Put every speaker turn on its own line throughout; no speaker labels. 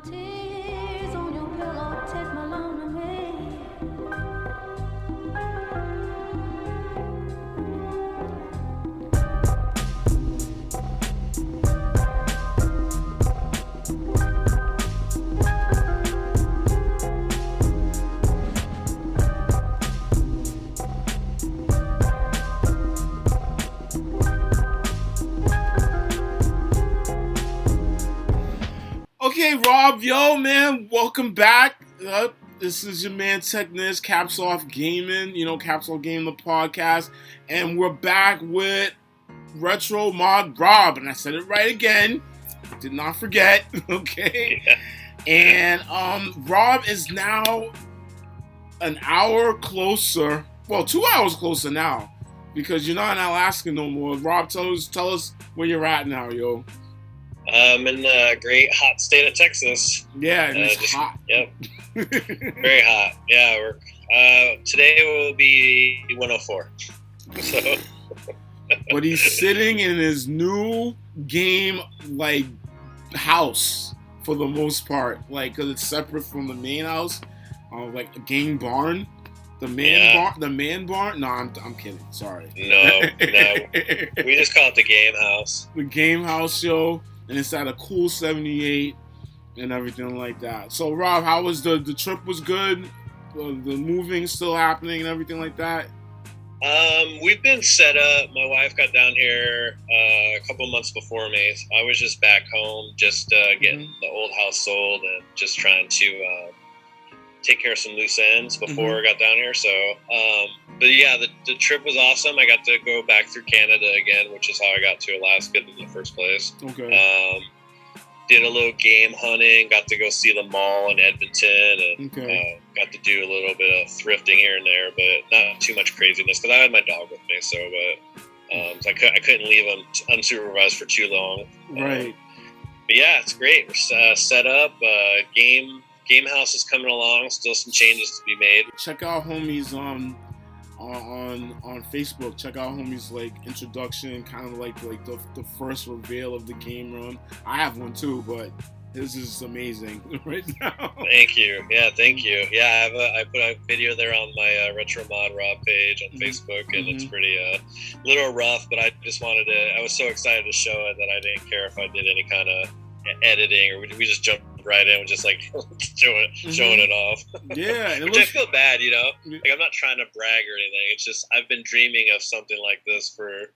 Tears on your pillow, take my loan away.
Okay, Rob, yo, man, welcome back. This is your man Technist, CappsOffGaming, CappsOffGamingDaPodcast, and we're back with retromodrob, and I said it right again. Did not forget, okay?
Yeah.
And Rob is now an hour closer, well, 2 hours closer now, because you're not in Alaska no more. Rob, tell us where you're at now, yo.
I'm in the great hot state of Texas.
Yeah, and it's hot.
Yep. Very hot. Yeah, we're today will be 104. So
But he's sitting in his new game house for the most part, because it's separate from the main house, like a game barn. The man barn. No, I'm kidding. Sorry.
No. We just call it the game house.
The game house, yo. And it's at a cool 78 and everything like that. So, Rob, how was the trip? Was good? The moving still happening and everything like that?
We've been set up. My wife got down here a couple months before me. So I was just back home, just getting the old house sold and just trying to take care of some loose ends before I got down here. So, but yeah, the trip was awesome. I got to go back through Canada again, which is how I got to Alaska in the first place.
Okay.
Did a little game hunting, got to go see the mall in Edmonton, and got to do a little bit of thrifting here and there, but not too much craziness because I had my dog with me. So, so I couldn't leave him unsupervised for too long.
Right.
But yeah, it's great. We're set up. Game house is coming along. Still some changes to be made.
Check out homies on Facebook. Check out homies introduction, kind of like the first reveal of the game room. I have one too, but this is amazing right now.
Thank you. Yeah, thank you. Yeah, I put a video there on my retromodrob page on Facebook, and it's pretty little rough, but I just wanted to. I was so excited to show it that I didn't care if I did any kind of editing or we just jumped right in and just showing it off.
Yeah,
which I feel bad, I'm not trying to brag or anything. It's just I've been dreaming of something like this for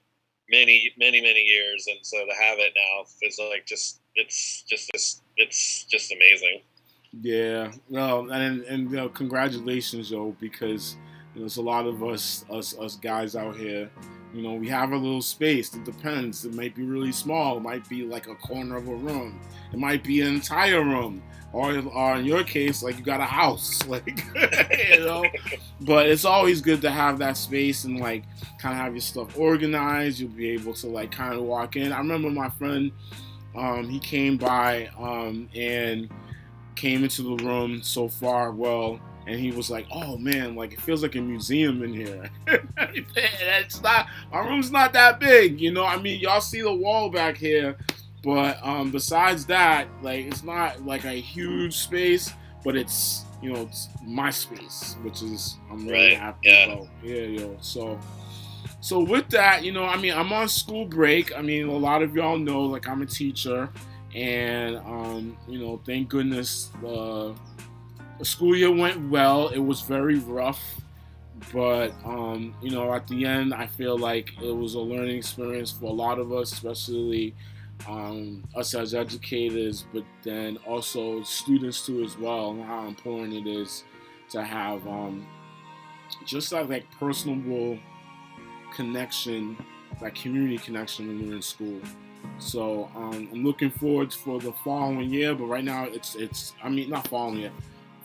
many years, and so to have it now is it's just amazing.
Yeah, no, and congratulations, yo, because there's a lot of us guys out here. We have a little space. It depends. It might be really small. It might be like a corner of a room. It might be an entire room. Or in your case, you got a house. But it's always good to have that space and kind of have your stuff organized. You'll be able to kind of walk in. I remember my friend, he came by and came into the room so far. And he was like, "Oh man, it feels like a museum in here." It's not. Our room's not that big, y'all see the wall back here, but besides that, it's not a huge space, but it's it's my space, which is I'm really happy about. Yeah, yo. So with that, I'm on school break. A lot of y'all know, I'm a teacher, and thank goodness the school year went well. It was very rough, but at the end, I feel like it was a learning experience for a lot of us, especially us as educators, but then also students too as well, and how important it is to have just that personable connection, that community connection when you're in school. So I'm looking forward for the following year, but right now it's not following year,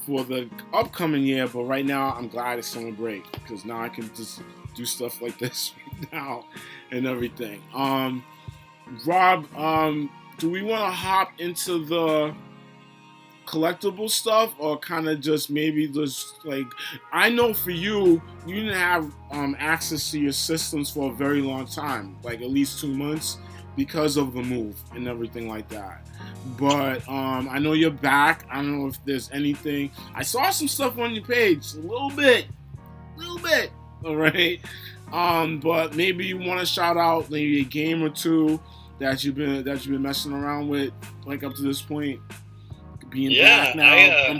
for the upcoming year, but right now I'm glad it's summer break because now I can just do stuff like this right now and everything. Rob, do we want to hop into the collectible stuff, or kind of just maybe just I know for you didn't have access to your systems for a very long time, at least 2 months. because of the move and everything like that. But I know you're back. I don't know if there's anything. I saw some stuff on your page, a little bit. All right. But maybe you want to shout out maybe a game or two that you've been messing around with, like up to this point. Being back now,
I've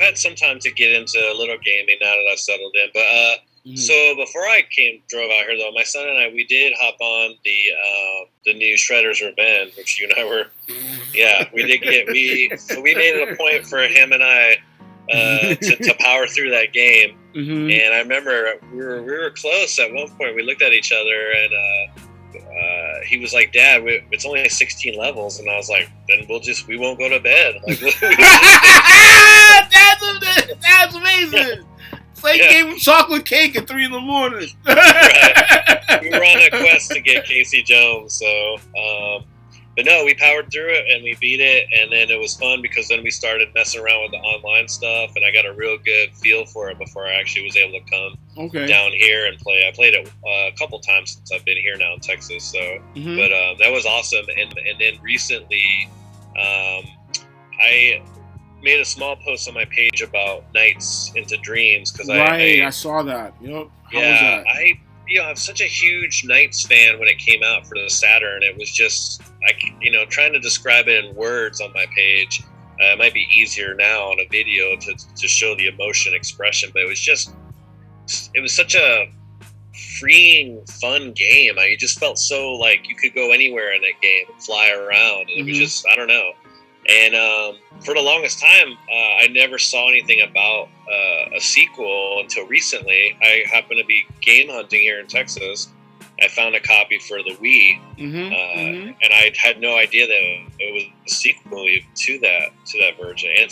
had some time to get into a little gaming now that I've settled in. But so before I drove out here though, my son and I, we did hop on the new Shredder's Revenge, which you and I were. Yeah, we made it a point for him and I to power through that game. And I remember we were close at one point. We looked at each other and he was like, "Dad, it's only 16 levels," and I was like, "Then we won't go to bed." Like,
that's amazing. It's like gave him chocolate cake at 3 a.m.
Right. We were on a quest to get Casey Jones, so. But no, we powered through it and we beat it, and then it was fun because then we started messing around with the online stuff, and I got a real good feel for it before I actually was able to come down here and play. I played it a couple times since I've been here now in Texas, so but that was awesome. And then recently, I made a small post on my page about Nights into Dreams because
I saw that. Yep. How was that?
I'm such a huge Nights fan when it came out for the Saturn. It was just, trying to describe it in words on my page. It might be easier now on a video to show the emotion expression, but it was such a freeing, fun game. You just felt so like you could go anywhere in that game and fly around. And it was just, I don't know. And for the longest time, I never saw anything about a sequel until recently. I happened to be game hunting here in Texas. I found a copy for the Wii, and I had no idea that it was a sequel to that version. I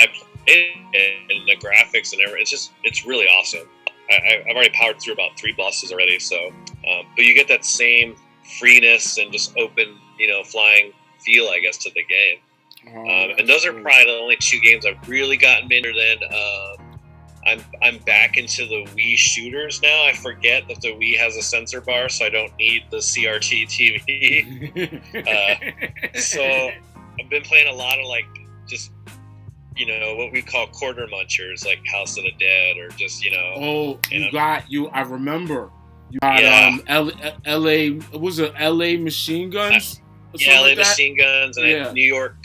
played it, and the graphics and everything. It's really awesome. I've already powered through about 3 bosses already. So, but you get that same freeness and just open, flying feel, I guess, to the game. And those are probably the only 2 games I've really gotten into. Then I'm back into the Wii shooters now. I forget that the Wii has a sensor bar, so I don't need the CRT TV. So I've been playing a lot of just what we call quarter munchers, like House of the Dead, or just
I remember you got LA. Was it LA Machine Guns?
LA Machine Guns and New York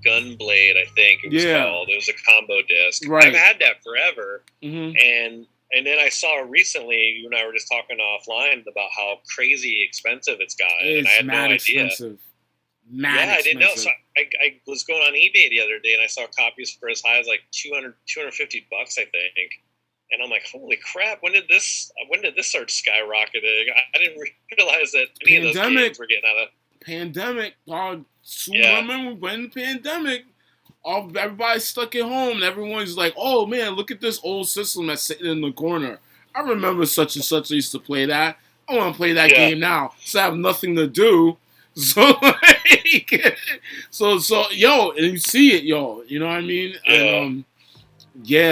Gunblade, I think it was called. It was a combo disc.
Right.
I've had that forever. And then I saw recently, you and I were just talking offline about how crazy expensive it's gotten. And I had no idea.
Expensive.
I didn't know. So I was going on eBay the other day and I saw copies for as high as like $250, I think. And I'm like, holy crap! When did this start skyrocketing? I didn't realize that any of those games were getting out of.
Pandemic, dog. I remember when the pandemic, everybody's stuck at home, and everyone's like, "Oh man, look at this old system that's sitting in the corner." I remember such and such. I used to play that. I want to play that game now, so I have nothing to do. So, yo, and you see it, yo. You know what I mean?
Yeah.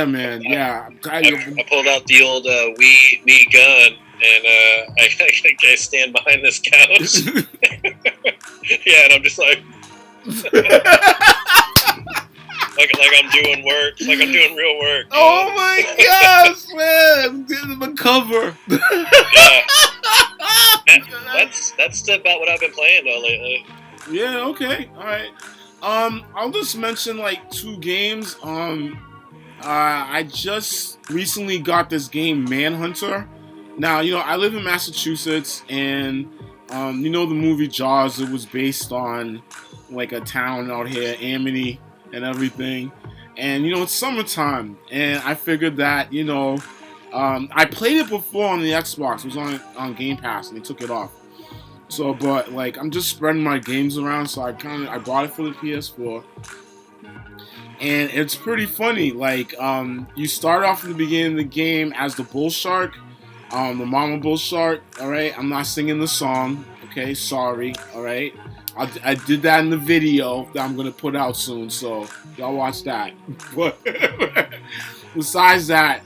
And, man. Yeah.
I pulled out the old Wii gun. And I stand behind this couch. And I'm just like I'm doing work, like I'm doing real work.
Oh my gosh, man! Getting the cover.
That's about what I've been playing though lately.
Yeah. Okay. All right. I'll just mention like 2 games. I just recently got this game, Manhunter. Now, I live in Massachusetts, and, the movie Jaws, it was based on, like, a town out here, Amity, and everything. And, it's summertime, and I figured that, I played it before on the Xbox. It was on Game Pass, and they took it off. So, but, like, I'm just spreading my games around, so I bought it for the PS4. And it's pretty funny. Like, you start off in the beginning of the game as the bull shark. The mama bull shark, all right? I'm not singing the song, okay? Sorry, all right? I did that in the video that I'm going to put out soon, so y'all watch that. But besides that,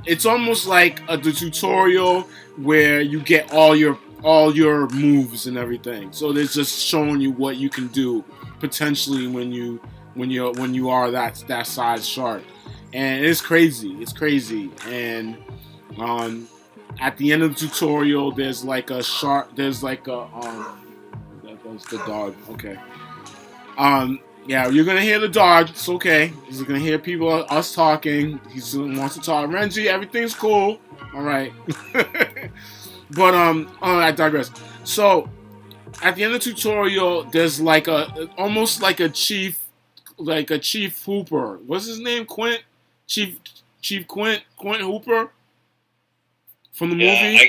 it's almost like the tutorial where you get all your all your moves and everything. So it's just showing you what you can do potentially when you are that size shark, and it's crazy. It's crazy. And at the end of the tutorial, there's like a shark. There's like a that's the dog. Okay. Yeah, you're gonna hear the dog. It's okay. You're gonna hear people us talking. He wants to talk. Renji, everything's cool. All right. But I digress. So at the end of the tutorial, there's like almost like a chief Hooper. What's his name? Quint. Chief Quint Hooper from the movie.
I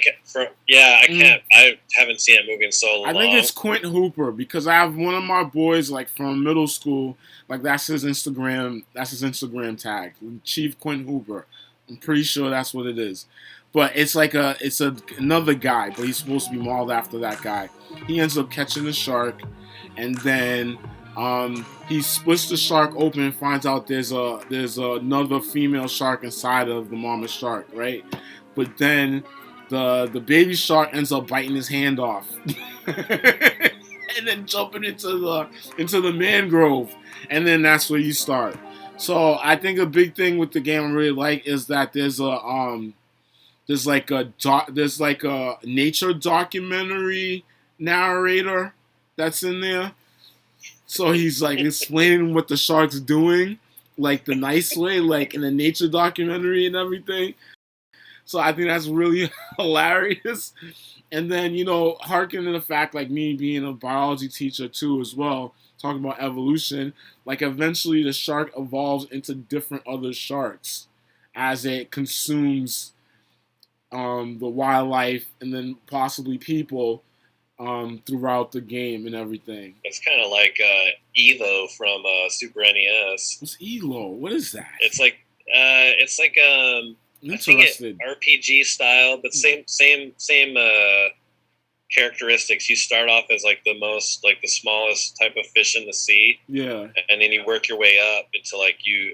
can't. I haven't seen that movie in so long.
I think it's Quint Hooper because I have one of my boys like from middle school. Like that's his Instagram. That's his Instagram tag, Chief Quint Hooper. I'm pretty sure that's what it is. But it's like another guy, but he's supposed to be modeled after that guy. He ends up catching the shark, and then he splits the shark open and finds out there's another female shark inside of the mama shark, right? But then the baby shark ends up biting his hand off, and then jumping into the mangrove, and then that's where you start. So I think a big thing with the game I really like is that there's like a nature documentary narrator that's in there. So he's like explaining what the shark's doing, like the nice way, like in a nature documentary and everything. So I think that's really hilarious. And then, hearkening to the fact, like me being a biology teacher too as well, talking about evolution, like eventually the shark evolves into different other sharks as it consumes the wildlife and then possibly people throughout the game and everything.
It's kind of like Elo from Super NES.
What's Elo? What is that?
It's like I think RPG style, but same characteristics. You start off as like the smallest type of fish in the sea.
Yeah.
And then you work your way up into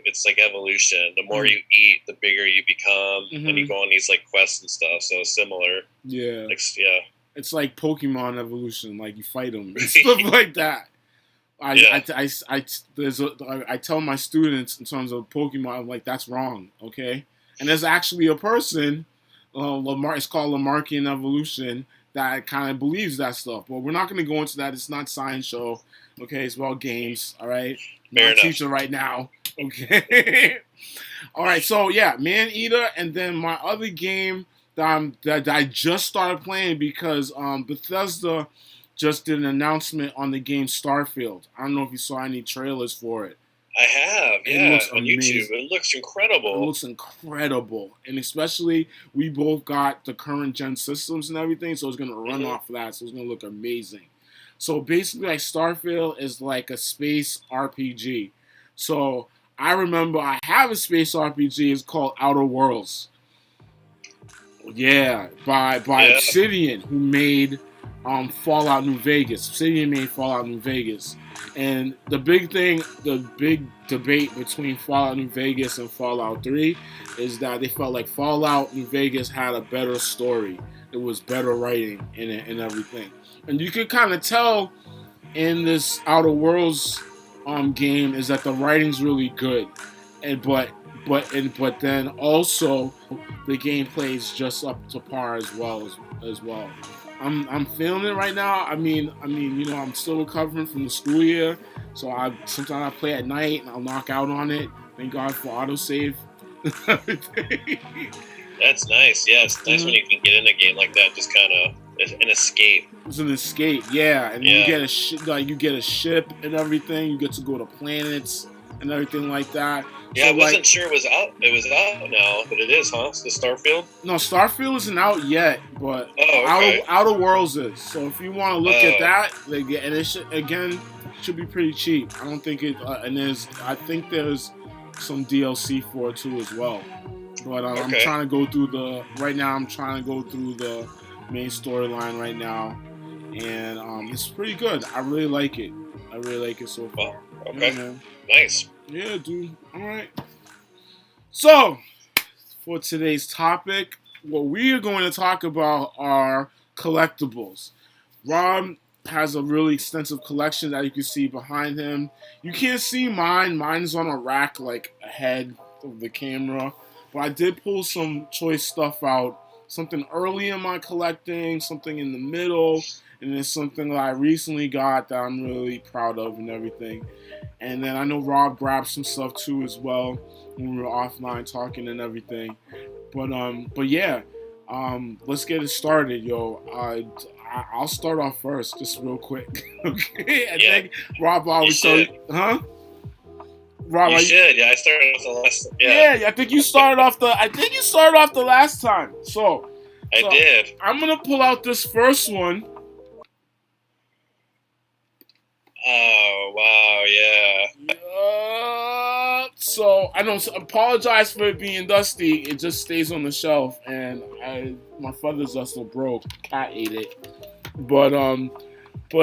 it's like evolution. The more you eat, the bigger you become, and you go on these like quests and stuff. So similar.
Yeah.
Yeah.
It's like Pokemon evolution, like you fight them and stuff like that. I tell my students in terms of Pokemon, I'm like, that's wrong, okay? And there's actually a person, it's called Lamarckian evolution, that kind of believes that stuff. But we're not going to go into that. It's not science show, okay? It's about games, all right? I'm not a teacher right now, okay? All right, so yeah, Man-Eater, and then my other game that I just started playing because Bethesda just did an announcement on the game Starfield. I don't know if you saw any trailers for it.
I have, on YouTube. It looks incredible.
It looks incredible. And especially, we both got the current gen systems and everything, so it's going to run off of that, so it's going to look amazing. So basically, like, Starfield is like a space RPG. So I remember I have a space RPG. It's called Outer Worlds. Yeah, by Obsidian, who made Fallout New Vegas. Obsidian made Fallout New Vegas. And the big debate between Fallout New Vegas and Fallout 3 is that they felt like Fallout New Vegas had a better story. It was better writing in it and everything. And you can kind of tell in this Outer Worlds game is that the writing's really good. But then also the gameplay is just up to par as well. I'm feeling it right now. I mean, I'm still recovering from the school year, so sometimes I play at night and I'll knock out on it. Thank God for autosave.
That's nice. Yeah, it's nice when you can get in a game like that. Just kind of an escape.
It's an escape, yeah. And you get you get a ship and everything. You get to go to planets and everything like that.
Yeah, so I wasn't sure it was out. It was out now, but it is, huh? It's the Starfield?
No, Starfield isn't out yet, but
okay.
Outer Worlds is. So if you want to look at that, and it should be pretty cheap. I don't think it, I think there's some DLC for it too as well. But I'm trying to go through the main storyline right now, and it's pretty good. I really like it. So far.
Okay.
Yeah,
nice.
Yeah, dude. All right. So, for today's topic, what we are going to talk about are Collectibles. Rob has a really extensive collection that you can see behind him. You can't see mine. Mine's on a rack like ahead of the camera. But I did pull some choice stuff out. Something early in my collecting, something in the middle, and then something that I recently got that I'm really proud of and everything. And then I know Rob grabbed some stuff too as well when we were offline talking and everything. But yeah, let's get it started, yo. I'll start off first, just real quick. Okay, I think Rob always told you, huh? Rob,
you should. Yeah, I started off the last.
Yeah, I think you started off the last time. So
I did.
I'm gonna pull out this first one.
Oh wow, yeah.
So I don't apologize for it being dusty. It just stays on the shelf, and my feathers are still broke. Cat ate it, but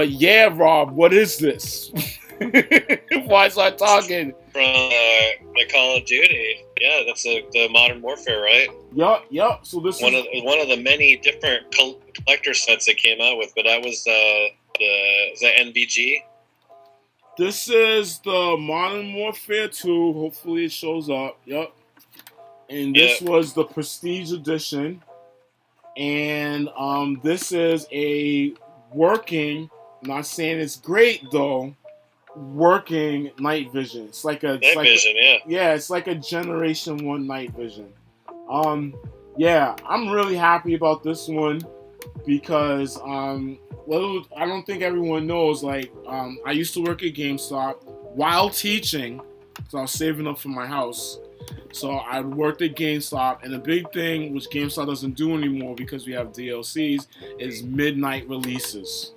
yeah, Rob, what is this? Why is I talking?
From the Call of Duty. Yeah, that's the Modern Warfare, right?
Yup. So this
one of the many different collector sets they came out with, but that was the NVG.
This is the Modern Warfare 2. Hopefully it shows up. Yep. And this was the Prestige Edition. And this is a working, not saying it's great though, working night vision. It's like a
night vision,
yeah, it's like a Generation 1 night vision. Yeah, I'm really happy about this one because well, I don't think everyone knows, like, I used to work at GameStop while teaching, so I was saving up for my house. So I worked at GameStop, and the big thing, which GameStop doesn't do anymore because we have DLCs, is midnight releases.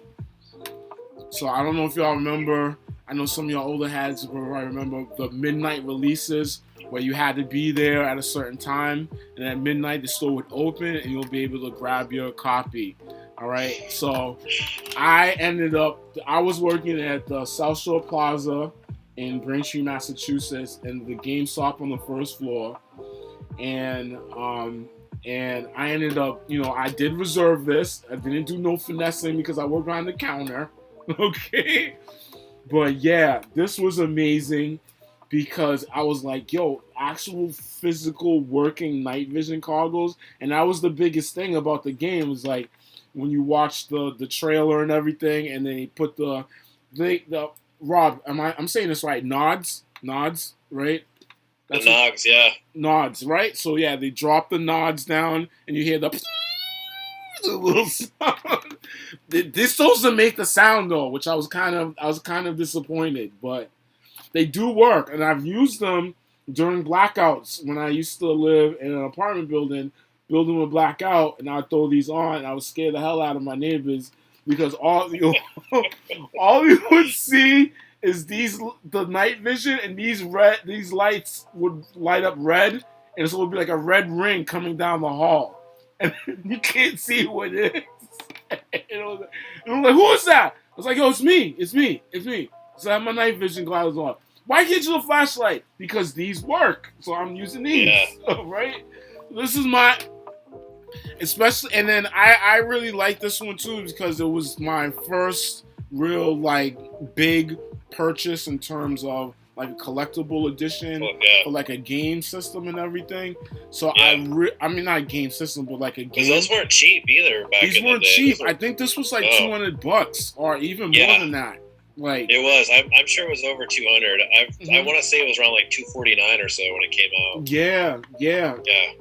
So I don't know if y'all remember, I know some of y'all older heads will probably remember the midnight releases where you had to be there at a certain time, and at midnight the store would open and you'll be able to grab your copy. All right, so I was working at the South Shore Plaza in Braintree, Massachusetts, and the GameStop on the first floor. And I ended up, I did reserve this. I didn't do no finessing because I worked behind the counter. Okay, but yeah, this was amazing because I was like, yo, actual physical working night vision goggles, and that was the biggest thing about the game was like, when you watch the trailer and everything, and then he put the Rob, I'm saying this right? Nods, right?
That's nods, yeah.
Nods, right? So yeah, they drop the nods down, and you hear the little sound. This supposed to make the sound though, which I was kind of disappointed, but they do work, and I've used them during blackouts when I used to live in an apartment building would black out, and I'd throw these on, and I would scare the hell out of my neighbors because all you would see is the night vision, and these lights would light up red, and so it would be like a red ring coming down the hall, and you can't see who it is. And I'm like, who is that? I was like, yo, it's me. So I have my night vision glasses on. Why can't you use a flashlight? Because these work, so I'm using these, right? This is my, especially, and then I really like this one too because it was my first real like big purchase in terms of like a collectible edition for like a game system and everything. So I mean not a game system, but like a game.
Because those weren't cheap either.
These weren't cheap. I think this was like $200 or even more than that. Like
it was. I'm sure it was over 200. I want to say it was around like 249 or so when it came out.
Yeah.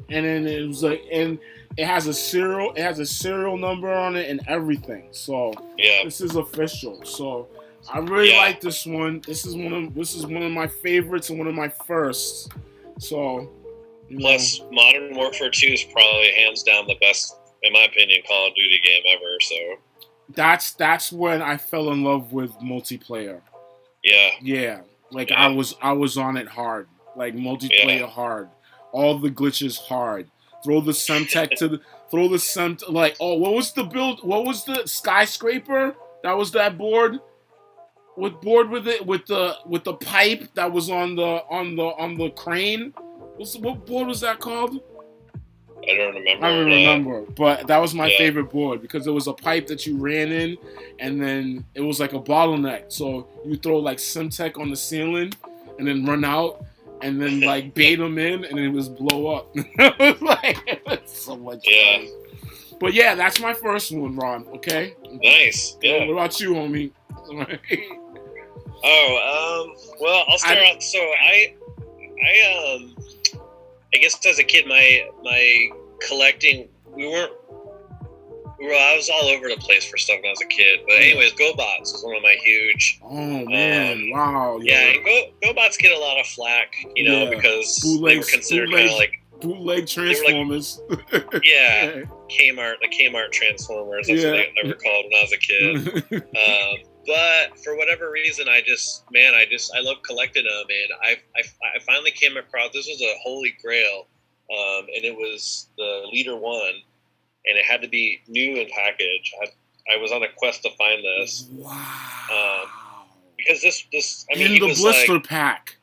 And then it was like, and it has a serial number on it and everything. So this is official. So I really like this one. This is one of my favorites and one of my firsts. So
plus Modern Warfare 2 is probably hands down the best, in my opinion, Call of Duty game ever. So
that's when I fell in love with multiplayer. Yeah. Like I was on it hard. Like multiplayer hard. All the glitches hard. Throw the Semtech like, oh, what was the build? What was the skyscraper? That was that board. What board with it? With the pipe that was on the crane. What board was that called?
I don't remember.
I don't remember, but that was my
Yeah.
favorite board because it was a pipe that you ran in, and then it was like a bottleneck. So you throw like Simtech on the ceiling, and then run out, and then like bait them in, and it was blow up. It was so much fun. But yeah, that's my first one, Ron. Okay.
Nice. Yeah.
What about you, homie?
Well, I'll start out. So I guess as a kid, my collecting, I was all over the place for stuff when I was a kid. But anyways, GoBots was one of my huge.
Oh man! Wow.
Yeah, and GoBots get a lot of flack, because they were considered kind of like
bootleg Transformers.
Like, yeah, Kmart, the Kmart Transformers. That's what they were called when I was a kid. But for whatever reason, I love collecting them, and I finally came across, this was a holy grail, and it was the Leader One, and it had to be new in package. I was on a quest to find this.
Wow.
Because this
in the blister pack.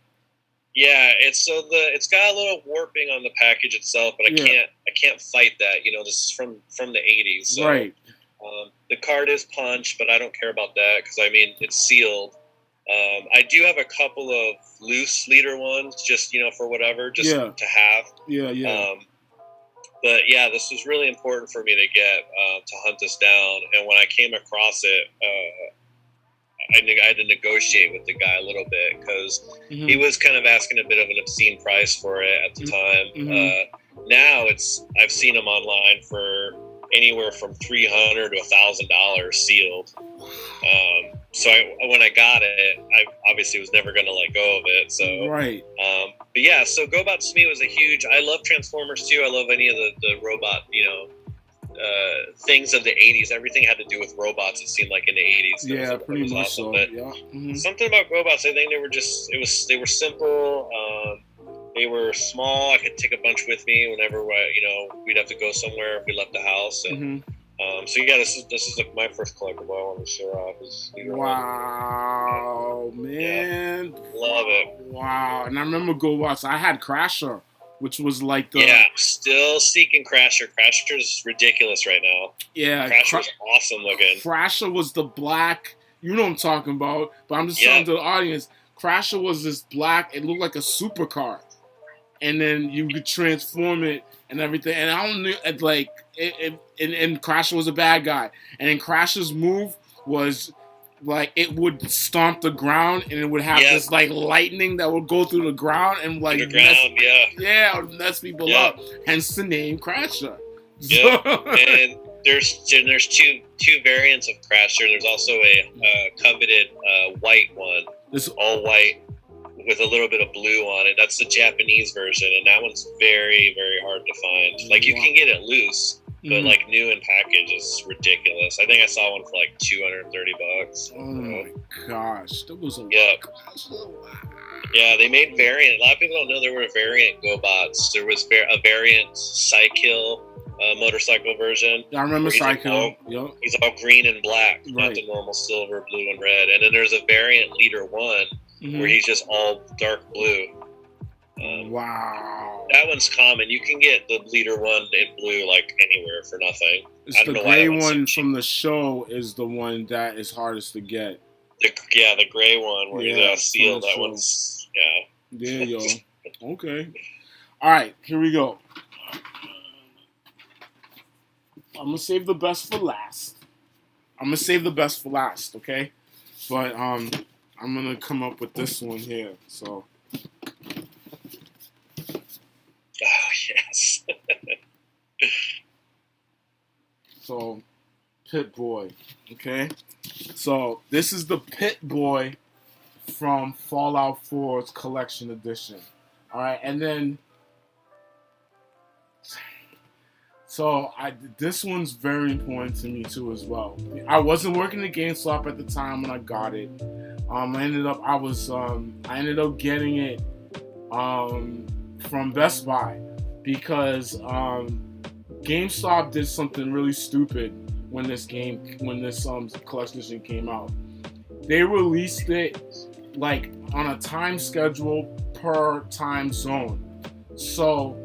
Yeah, it's got a little warping on the package itself, but I can't fight that. This is from the 80s. So,
right.
The card is punched, but I don't care about that because it's sealed. I do have a couple of loose Leader ones, just for whatever, just to have.
Yeah.
But yeah, this was really important for me to get to hunt this down. And when I came across it, I had to negotiate with the guy a little bit because he was kind of asking a bit of an obscene price for it at the time. Now I've seen them online for anywhere from $300 to $1,000 sealed. So when I got it, I obviously was never going to let go of it. So
right.
But yeah, so GoBots to me was a huge. I love Transformers too. I love any of the robot, things of the 80s. Everything had to do with robots. It seemed like in the 80s.
Yeah, pretty much
awesome.
so.
But
yeah.
Something about GoBots, I think they were simple. They were small. I could take a bunch with me whenever we'd have to go somewhere if we left the house. And so yeah, this is like my first collectible I want to show off.
Wow, man,
love it.
Wow, and I remember GoBots. I had Crasher, which was like the
still seeking Crasher. Crasher's ridiculous right now.
Yeah,
Crasher's awesome looking.
Crasher was the black. You know what I'm talking about. But I'm just telling the audience. Crasher was this black. It looked like a supercar. And then you could transform it and everything. And I don't know, like, and Crasher was a bad guy. And then Crasher's move was, like, it would stomp the ground and it would have this, like, lightning that would go through the ground and, like, mess people up. Hence the name Crasher.
Yeah, and there's two variants of Crasher. There's also a coveted white one. This all white with a little bit of blue on it. That's the Japanese version, and that one's very, very hard to find. Like, you can get it loose, but like new in package is ridiculous. I think I saw one for like $230.
Oh my gosh, that was a
Yeah, they made variant. A lot of people don't know there were variant GoBots. There was a variant Cykill motorcycle version.
Yeah, I remember Cykill.
He's all green and black, not the normal silver, blue, and red. And then there's a variant Leader One where he's just all dark blue.
Wow.
That one's common. You can get the Leader One in blue like anywhere for nothing.
It's the gray one from the show is the one that is hardest to get.
The gray one where he's sealed. That one's
Yeah, yo. Okay. All right, here we go. I'm gonna save the best for last. Okay? But I'm gonna come up with this one here. So.
Oh yes.
So, Pit Boy. Okay. So this is the Pit Boy from Fallout 4's Collection Edition. All right, and then. So this one's very important to me too as well. I wasn't working at GameStop at the time when I got it. I ended up getting it from Best Buy because GameStop did something really stupid when this collection edition came out. They released it like on a time schedule per time zone. So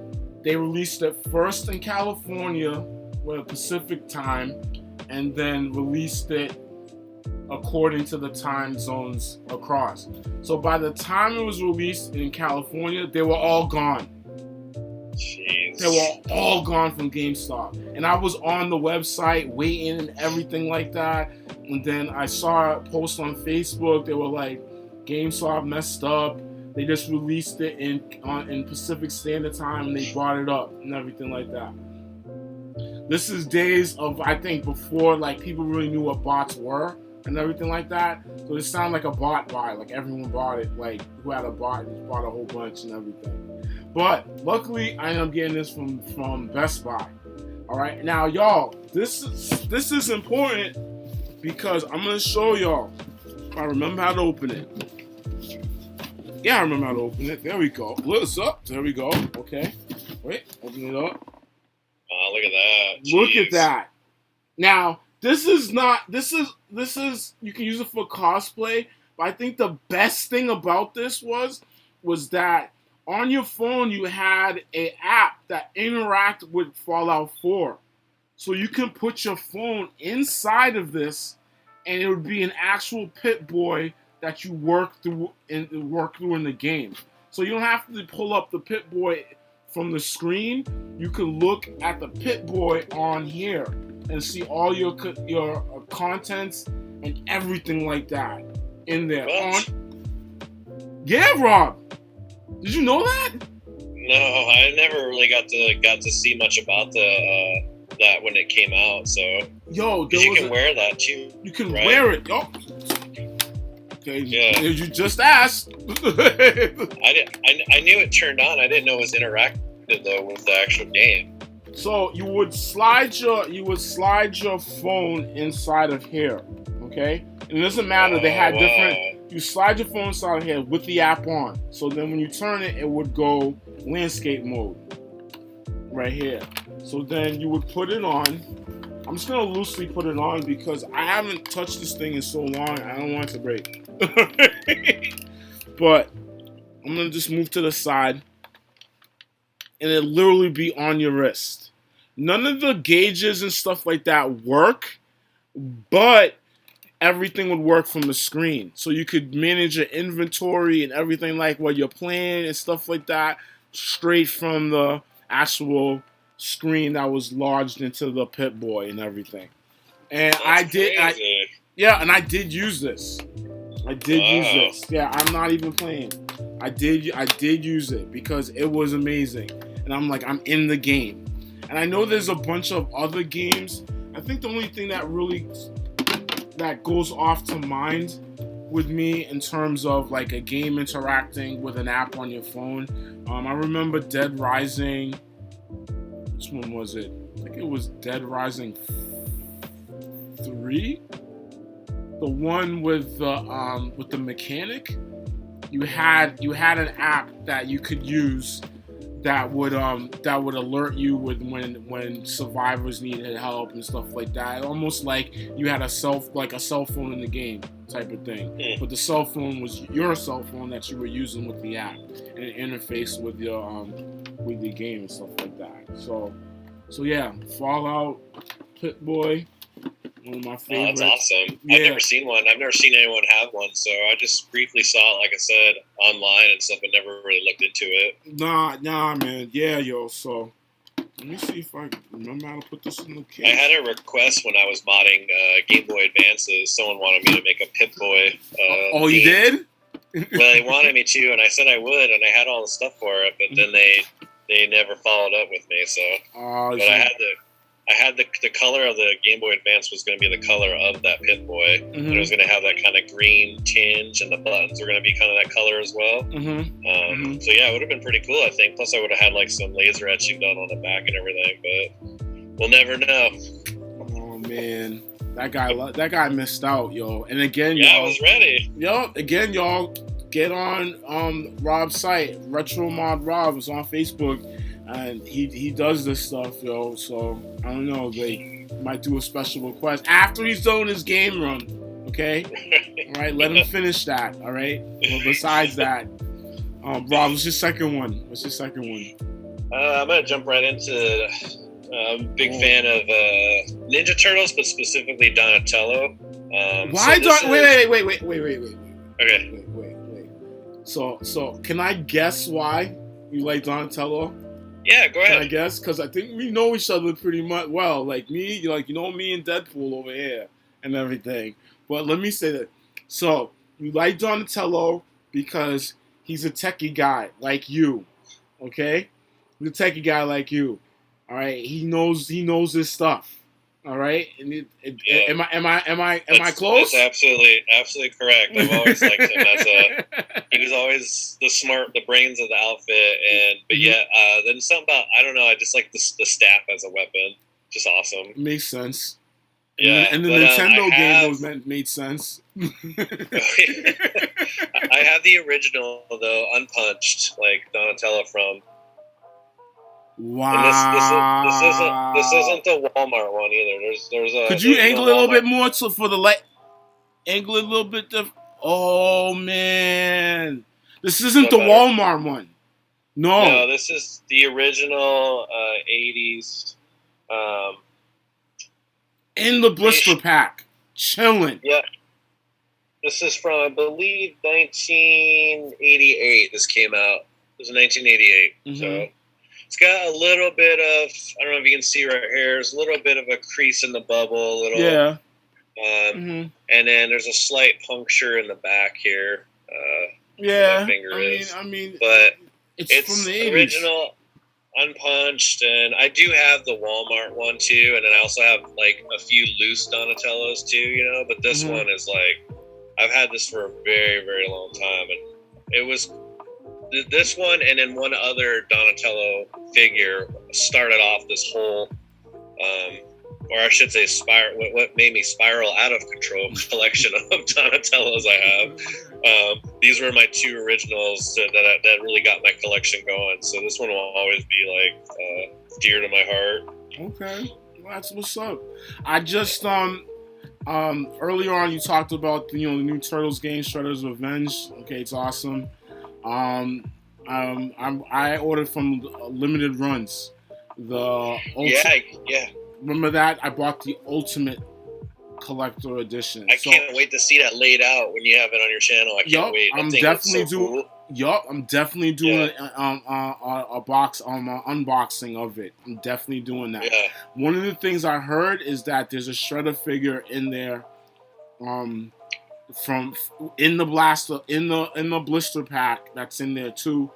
They released it first in California with Pacific time, and then released it according to the time zones across. So by the time it was released in California, they were all gone.
Jeez.
They were all gone from GameStop. And I was on the website waiting and everything like that. And then I saw a post on Facebook. They were like, GameStop messed up. They just released it in Pacific Standard Time and they brought it up and everything like that. This is days of, I think, before like people really knew what bots were and everything like that. So it sounded like a bot buy. Like everyone bought it. Like who had a bot just bought a whole bunch and everything. But luckily, I am getting this from Best Buy. All right, now y'all, this is important because I'm gonna show y'all. I remember how to open it. Yeah, I remember how to open it. There we go. What's up? There we go. Okay. Wait, open it up.
Oh, look at that. Jeez.
Look at that. Now, this is you can use it for cosplay, but I think the best thing about this was that on your phone you had an app that interacted with Fallout 4. So you can put your phone inside of this and it would be an actual Pip-Boy that you work through in the game. So you don't have to pull up the Pip-Boy from the screen. You can look at the Pip-Boy on here and see all your contents and everything like that in there. Yeah, Rob. Did you know that?
No, I never really got to see much about that when it came out. So
yo,
you can wear that too.
You can
right?
wear it. Yo. Okay.
Yeah.
You just asked.
I knew it turned on. I didn't know it was interactive though with the actual game.
So you would slide your phone inside of here. Okay. And it doesn't matter. They had different. You slide your phone inside of here with the app on. So then when you turn it, it would go landscape mode right here. So then you would put it on. I'm just going to loosely put it on because I haven't touched this thing in so long. I don't want it to break. But I'm going to just move to the side. And it'll literally be on your wrist. None of the gauges and stuff like that work. But everything would work from the screen. So you could manage your inventory and everything like what you're playing and stuff like that straight from the actual screen that was lodged into the Pip-Boy and everything. And I did use this. I did use this. Yeah, I'm not even playing. I did use it because it was amazing. And I'm like, I'm in the game. And I know there's a bunch of other games. I think the only thing that goes off to mind with me in terms of like a game interacting with an app on your phone. I remember Dead Rising. Which one was it? I think it was Dead Rising 3. The one with the mechanic. You had an app that you could use that would alert you with when survivors needed help and stuff like that. Almost like you had a cell phone in the game type of thing. But the cell phone was your cell phone that you were using with the app and it interfaced with the game and stuff like that. So yeah, Fallout, Pip-Boy, one of my favorites.
Oh, that's awesome.
Yeah.
I've never seen one. I've never seen anyone have one, so I just briefly saw it, like I said, online and stuff, but never really looked into it.
Nah, man. Yeah, yo. So let me see if I remember how to put this in the case.
I had a request when I was modding Game Boy Advances. Someone wanted me to make a Pip-Boy.
Oh, you did?
Well, they wanted me to, and I said I would, and I had all the stuff for it, but then they never followed up with me. So, but I had the color of the Game Boy Advance was going to be the color of that Pip-Boy, and it was going to have that kind of green tinge, and the buttons were going to be kind of that color as well. So yeah, it would have been pretty cool, I think. Plus, I would have had like some laser etching done on the back and everything, but we'll never know.
Oh man, that guy missed out, yo. And again,
yeah, I was ready.
Y'all get on Rob's site, retromodrob. It's on Facebook. And he does this stuff, yo. So I don't know. They might do a special request after he's done his game run. Okay, all right. Let him finish that. All right. But besides that, Rob, what's your second one?
I'm gonna jump right into. I'm a big fan of Ninja Turtles, but specifically Donatello.
Why
so
wait.
Okay.
Wait. So can I guess why you like Donatello?
Yeah, go
Can
ahead.
I guess? Because I think we know each other pretty much well. Like me, me and Deadpool over here and everything. But let me say that. So you like Donatello because he's a techie guy like you, okay? He's a techie guy like you. All right, he knows his stuff. All right, and
Yeah.
am I close?
That's absolutely correct. I've always liked him as he was always the brains of the outfit, but then something about, I don't know, I just like the staff as a weapon, just awesome.
Makes sense.
Yeah,
and the Nintendo game made sense.
I have the original though, unpunched, like Donatello from.
Wow.
And this isn't the Walmart one either. There's a.
Could you angle it a little bit more for the light? Angle it a little bit. Oh man, this isn't the Walmart one. No,
this is the original 80s.
In the blister pack, chilling.
Yeah. This is from, I believe, 1988. This came out. It was 1988.
Mm-hmm.
So it's got a little bit of, I don't know if you can see right here, there's a little bit of a crease in the bubble.
Yeah.
And then there's a slight puncture in the back here.
Yeah.
My finger
I mean,
but
it's from the 80s.
Original, unpunched, and I do have the Walmart one too, and then I also have like a few loose Donatellos too, but this one is like, I've had this for a very, very long time, and it was this one and then one other Donatello figure started off this whole, or I should say, what made me spiral out of control collection of Donatellos I have. These were my two originals that really got my collection going. So this one will always be like dear to my heart.
Okay, well, that's what's up. I just earlier on you talked about the new Turtles game, Shredder's Revenge. Okay, it's awesome. I ordered from Limited Runs.
Yeah.
Remember that? I bought the Ultimate Collector Edition.
I can't wait to see that laid out when you have it on your channel. I can't wait.
I'm definitely doing a box unboxing of it. I'm definitely doing that.
Yeah.
One of the things I heard is that there's a Shredder figure in there, from in the blaster in the blister pack that's in there too.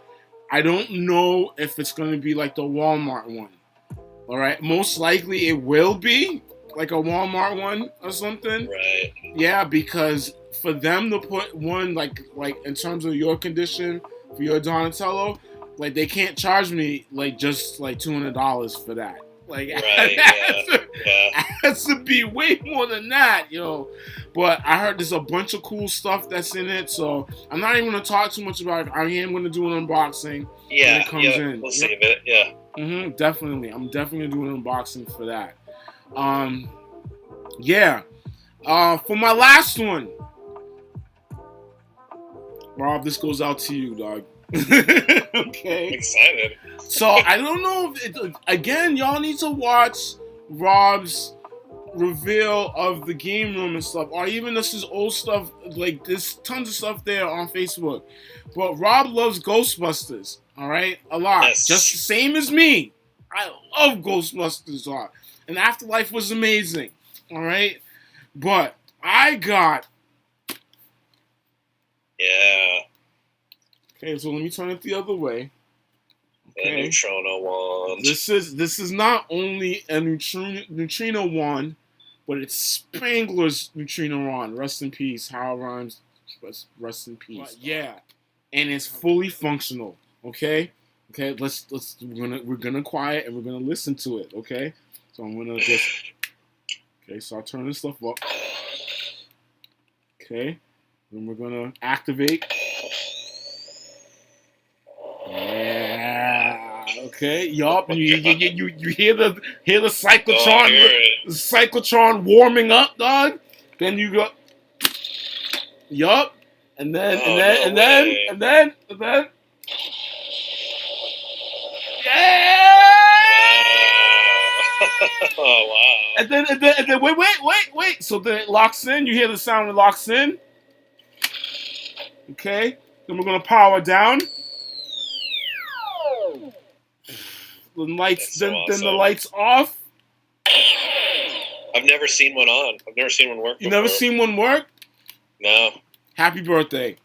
I don't know if it's going to be like the Walmart one. All right, most likely it will be like a Walmart one or something.
Right.
Yeah, because for them to put one like in terms of your condition for your Donatello, like they can't charge me like just like $200 for that. Like,
right,
it has to be way more than that, But I heard there's a bunch of cool stuff that's in it, so I'm not even gonna talk too much about it. I am gonna do an unboxing when it comes in.
We'll save it. Yeah.
Definitely. I'm definitely gonna do an unboxing for that. Yeah. For my last one, Rob, this goes out to you, dog. Okay.
I'm excited.
So I don't know if again, y'all need to watch Rob's reveal of the game room and stuff, or even this is old stuff. Like there's tons of stuff there on Facebook. But Rob loves Ghostbusters, all right, a lot, just the same as me. I love Ghostbusters, and Afterlife was amazing, all right. But I got Okay, so let me turn it the other way.
Okay. The neutrino wand.
This is not only a neutrino wand, but it's Spangler's neutrino wand. Rest in peace, Hal Rhymes. Rest in peace. But yeah, and it's fully functional. Okay, we're gonna quiet and we're gonna listen to it. Okay, so I'm gonna just. Okay, so I'll turn this stuff up. Okay, then we're gonna activate. Yeah. Okay. Yup. You hear the cyclotron, cyclotron warming up, dog. Then you go. Yup. And then. Yeah.
Oh wow!
And then wait. So then it locks in. You hear the sound when it locks in. Okay. Then we're gonna power down. The lights.
That's so
Then the
awesome.
lights off.
I've never seen one on. I've never seen one work.
You
before.
never seen one work?
No.
Happy birthday.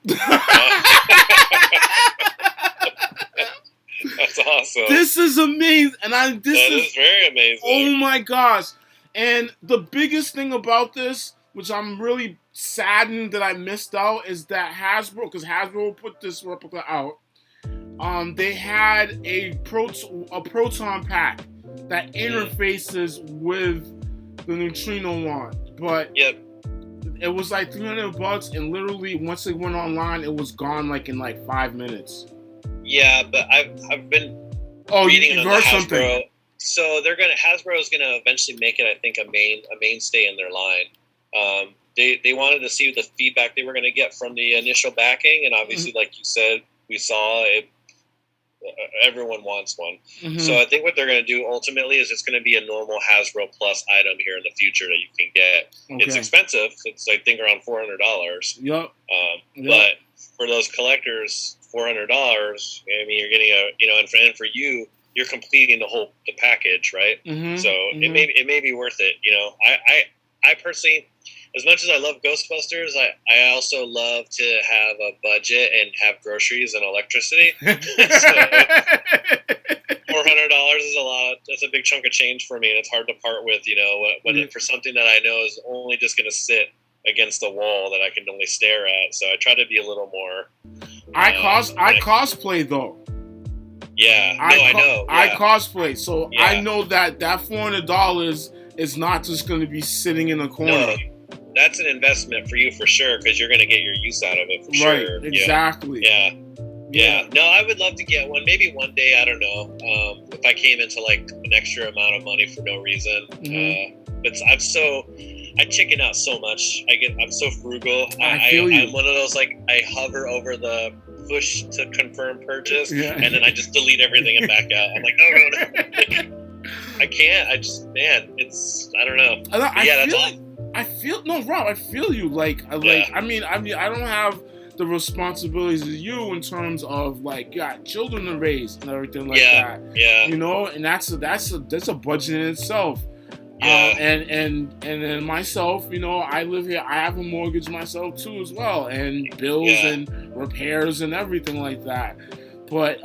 That's awesome.
This is amazing, and
That is very amazing.
Oh my gosh! And the biggest thing about this, which I'm really saddened that I missed out, is that Hasbro, because Hasbro put this replica out. They had a proton pack that interfaces with the neutrino wand, but it was like $300, and literally once it went online, it was gone like in like 5 minutes.
Yeah, but I've been reading on the Hasbro. Something. So Hasbro is gonna eventually make it, I think, a mainstay in their line. They wanted to see the feedback they were gonna get from the initial backing, and obviously, like you said, we saw it. Everyone wants one. Mm-hmm. So I think what they're going to do ultimately is it's going to be a normal Hasbro Plus item here in the future that you can get. Okay. It's expensive. It's I think around $400.
Yep.
But for those collectors, $400. I mean, you're getting and for you, you're completing the package, right? Mm-hmm. So it may be worth it. I personally, as much as I love Ghostbusters, I also love to have a budget and have groceries and electricity. So $400 is a lot. That's a big chunk of change for me, and it's hard to part with. For something that I know is only just going to sit against the wall that I can only stare at. So I try to be a little more.
I cosplay though.
Yeah, I know. Yeah.
I cosplay, so I know that $400 is not just going to be sitting in a corner.
No. That's an investment for you for sure, because you're going to get your use out of it for sure.
Right, exactly.
Yeah. No, I would love to get one. Maybe one day, I don't know. If I came into like an extra amount of money for no reason. But I chicken out so much. I'm so frugal. I'm one of those, like, I hover over the push to confirm purchase, and then I just delete everything and back out. I'm like, no. I can't. I don't know. That's all.
I feel you. I mean, I don't have the responsibilities of you in terms of like, you got children to raise and everything like that.
Yeah.
And that's a budget in itself.
Yeah.
And then myself, I live here. I have a mortgage myself too as well, and bills and repairs and everything like that. But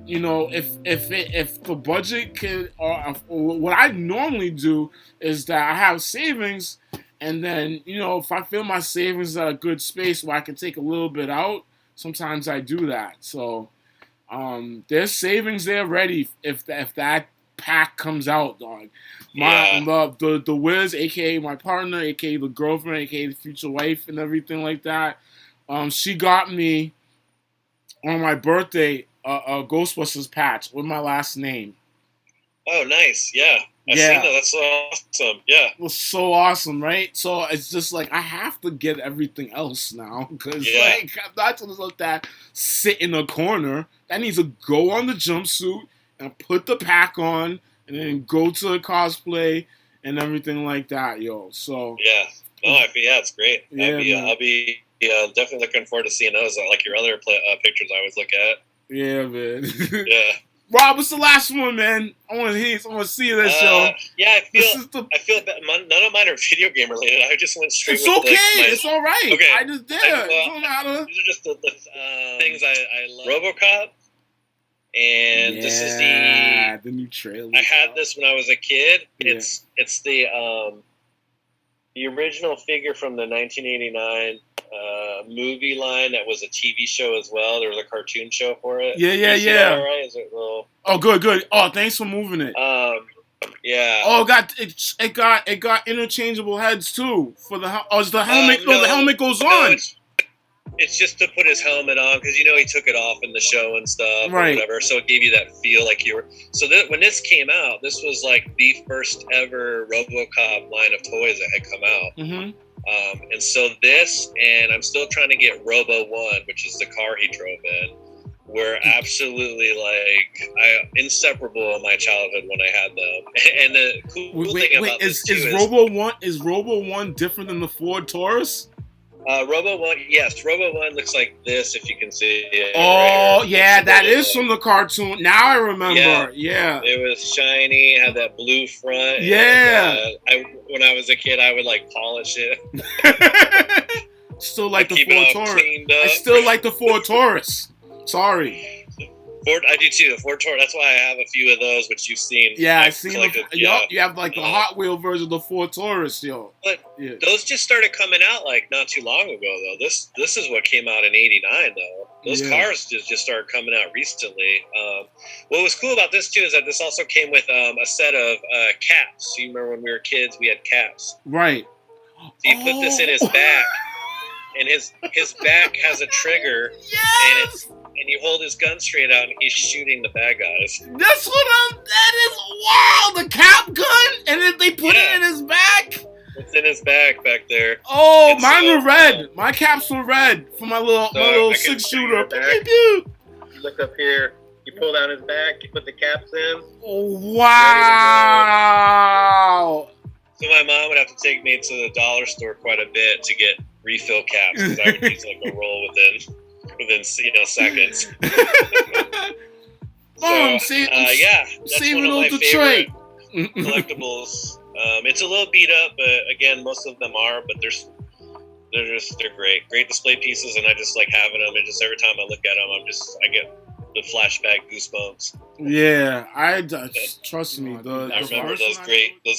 if the budget could, what I normally do is that I have savings, and then if I feel my savings are a good space where I can take a little bit out, sometimes I do that. So there's savings there ready if that pack comes out, dog. The Wiz, aka my partner, aka the girlfriend, aka the future wife, and everything like that. She got me on my birthday a Ghostbusters patch with my last name.
Oh, nice. Yeah. I've seen that. That's so awesome. Yeah.
It was so awesome, right? So it's just like, I have to get everything else now, because I'm not going to let that sit in a corner. That needs to go on the jumpsuit and put the pack on and then go to the cosplay and everything like that, yo. So it's great.
I'll be definitely looking forward to seeing those, like your other pictures I always look at.
Yeah, man.
Yeah.
Rob, what's the last one, man? I want to see this, yo.
Yeah, I feel bad. None of mine are video game related. I just went straight.
It's okay. It's all right.
Okay.
I just did. It don't matter.
These are just the things I love. RoboCop, and this is the
new trailer.
I had this when I was a kid. Yeah. It's the original figure from the 1989 movie line that was a TV show as well. There was a cartoon show for it.
Yeah.
All right. Is it little?
Oh, good. Oh, thanks for moving it.
Yeah.
Oh, it got interchangeable heads too for the. Oh, is the helmet? The helmet goes on.
It's just to put his helmet on, because he took it off in the show and stuff,
right?
Or whatever. So it gave you that feel like you were. So when this came out, this was like the first ever RoboCop line of toys that had come out. Mm-hmm. And so this, and I'm still trying to get Robo 1, which is the car he drove in. were absolutely inseparable in my childhood when I had them. And the cool thing about this too
is Robo 1 different than the Ford Taurus?
Robo 1, yes. Robo 1 looks like this, if you can see it.
Oh,
right
yeah, that is from the cartoon. Now I remember. Yeah.
It was shiny, had that blue front.
Yeah.
And, when I was a kid, I would polish it.
Still like the Ford Taurus. I still like the Ford Taurus. Sorry.
I do too. The Ford Taurus. That's why I have a few of those, which you've seen.
Yeah, I've seen them. You have the Hot Wheel version of the Ford Taurus, yo.
But those just started coming out not too long ago, though. This is what came out in '89, though. Those cars just started coming out recently. What was cool about this too is that this also came with a set of caps. So you remember when we were kids, we had caps.
Right.
So you put this in his back, and his back has a trigger.
Yes.
And you hold his gun straight out, and he's shooting the bad guys.
That is wow! The cap gun, and then they put it in his back.
It's in his bag back there.
Oh, mine were red. My caps were red for my little 6-shooter.
You look up here. You pull down his back. You put the caps in.
Oh, wow!
So my mom would have to take me to the dollar store quite a bit to get refill caps, because I would use a roll within seconds.
Saving old Detroit.
Collectibles. It's a little beat up, but again, most of them are. But they're great display pieces, and I just like having them. And just every time I look at them, I get the flashback goosebumps.
Yeah, trust me.
I remember those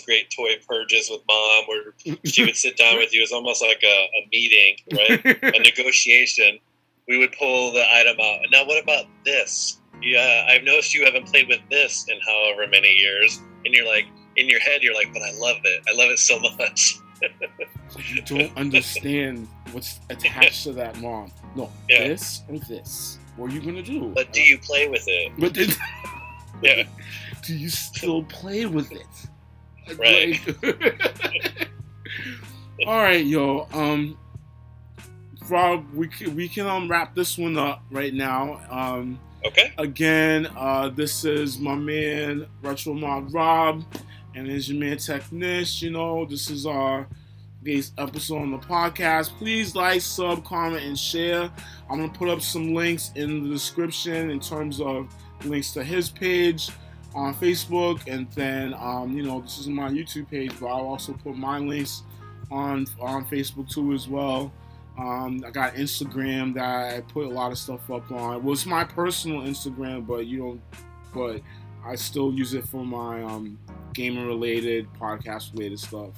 great toy purges with Mom, where she would sit down with you. It was almost like a meeting, right? A negotiation. We would pull the item out. And now, what about this? Yeah, I've noticed you haven't played with this in however many years. And you're like, in your head, you're like, but I love it. I love it so much.
You don't understand what's attached to that, Mom. No, this and this. What are you going to do?
But do you play with it?
Do you still play with it?
Right.
All right, yo. Rob, we can wrap this one up right now.
Okay.
Again, this is my man retromodrob, and there's your man Technish. This is our today's episode on the podcast. Please like, sub, comment, and share. I'm gonna put up some links in the description in terms of links to his page on Facebook, and then this is my YouTube page, but I'll also put my links on Facebook too as well. I got Instagram that I put a lot of stuff up on. Well, it's my personal Instagram, but I still use it for my gaming related, podcast related stuff.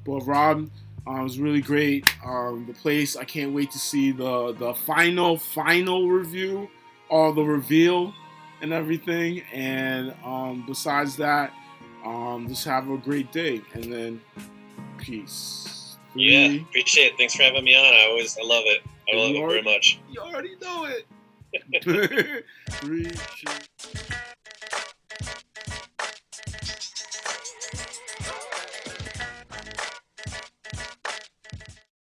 But Rob, it was really great. The place, I can't wait to see the final review, or the reveal and everything. And besides that, just have a great day, and then peace.
Yeah, appreciate it. Thanks for having me on. I love it. I love it very much.
You already know it. 3, 2.